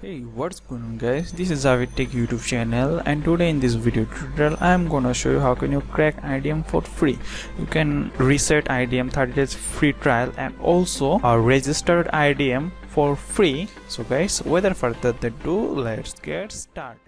Hey, what's going on guys, this is Xavid Tech YouTube channel, and today in this video tutorial I am gonna show you how can you crack IDM for free. You can reset IDM 30 days free trial and also a registered IDM for free. So guys, without further ado, let's get started.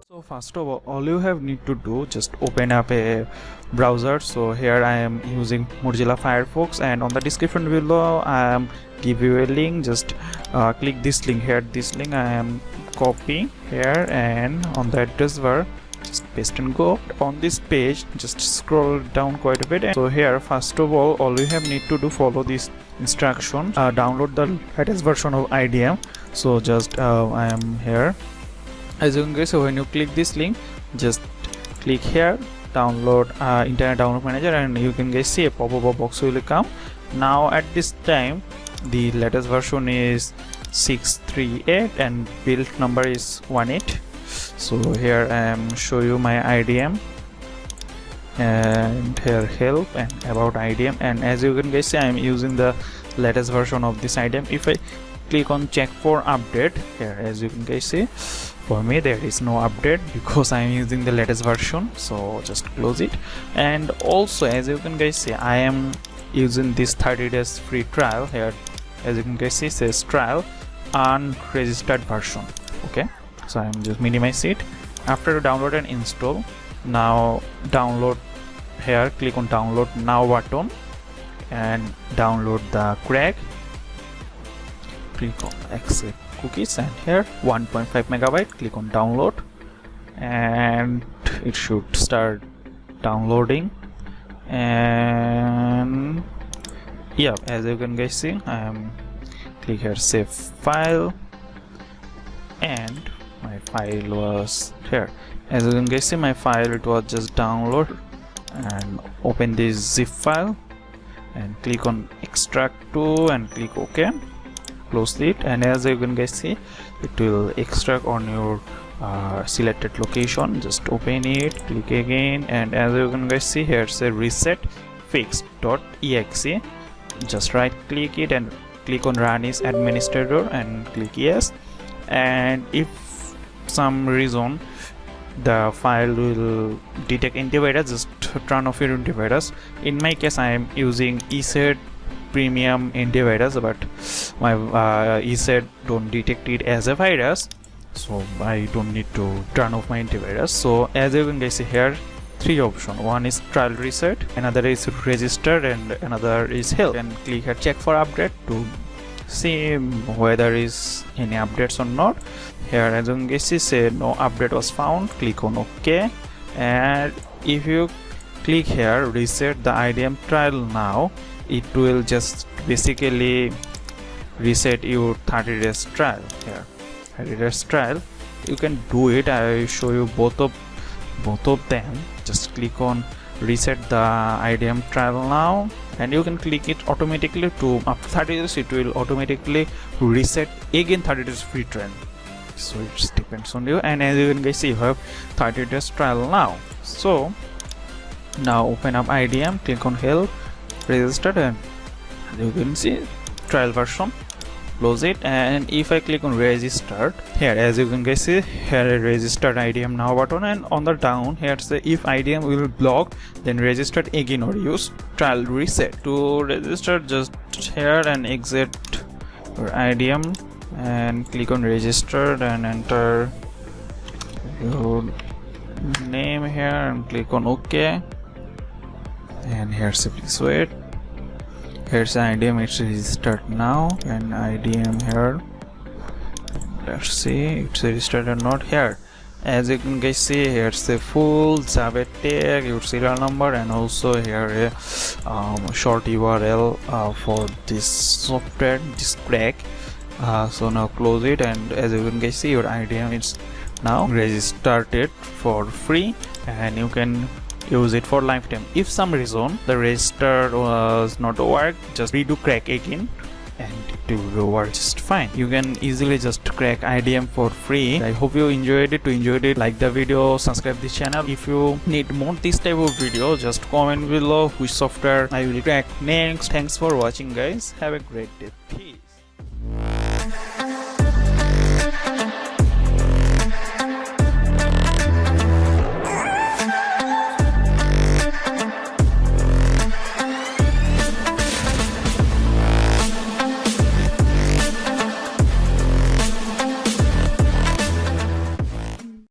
So first of all you have need to do, just open up a browser. So here I am using Mozilla Firefox, and on the description below I am give you a link. Just click this link here. This link I am copy here, and on the address bar just paste and go. On this page just scroll down quite a bit, and so here first of all you have need to do, follow this instruction, download the latest version of IDM. So just I am here. As you can see, so when you click this link, just click here, download internet download manager, and you can guys see a pop-up box will come. Now at this time the latest version is 638 and build number is 18. So here I am show you my IDM, and here help and about IDM, and as you can guys see I am using the latest version of this IDM. If I click on check for update here, as you can guys see, for me there is no update because I am using the latest version. So just close it. And also as you can guys see, I am using this 30 days free trial here. As you can guys see, says trial unregistered version. Okay, so I am just minimize it. After download and install, now download here, click on download now button and download the crack. Click on accept cookies, and here 1.5 megabyte, click on download, and it should start downloading. And yeah, as you can guys see, I am click here save file, and my file was here. As you can guys see, my file, it was just download, and open this zip file and click on extract to and click OK. Close it, and as you can guys see, it will extract on your selected location. Just open it, click again, and as you can guys see, here say reset fix.exe. just right click it and click on run as administrator and click yes. And if some reason the file will detect antivirus, just turn off your antivirus. In my case I am using Xavid premium antivirus, but my Xavid don't detect it as a virus, so I don't need to turn off my antivirus. So as you can guys see here, three options. One is trial reset, another is registered, and another is help. And click here check for update to see whether is any updates or not. Here as you can guys see, say no update was found, click on OK. And if you click here reset the IDM trial now, it will just basically reset your 30 days trial. Here 30 days trial, you can do it. I show you both of them. Just click on reset the IDM trial now, and you can click it automatically to after 30 days it will automatically reset again 30 days free trial. So it depends on you, and as you can guys see, you have 30 days trial now. So now open up IDM, click on help, registered, and you can see trial version. Close it, and if I click on registered here, as you can guys see here, registered IDM now button, and on the down here say if IDM will block then registered again or use trial reset. To register, just here and exit your IDM and click on registered and enter your name here and click on OK. And here simply wait. Here's the IDM, it's registered now, and IDM here, let's see it's registered or not. Here as you can guys see, here's the full Xavid tag, your serial number, and also here a short URL for this software, this crack. So now close it, and as you can guys see, your IDM is now registered for free, and you can use it for lifetime. If some reason the register was not work, just redo crack again and to work just fine. You can easily just crack IDM for free. I hope you enjoyed it. Like the video, subscribe this channel. If you need more this type of video, just comment below which software I will crack next. Thanks for watching guys. Have a great day. Peace.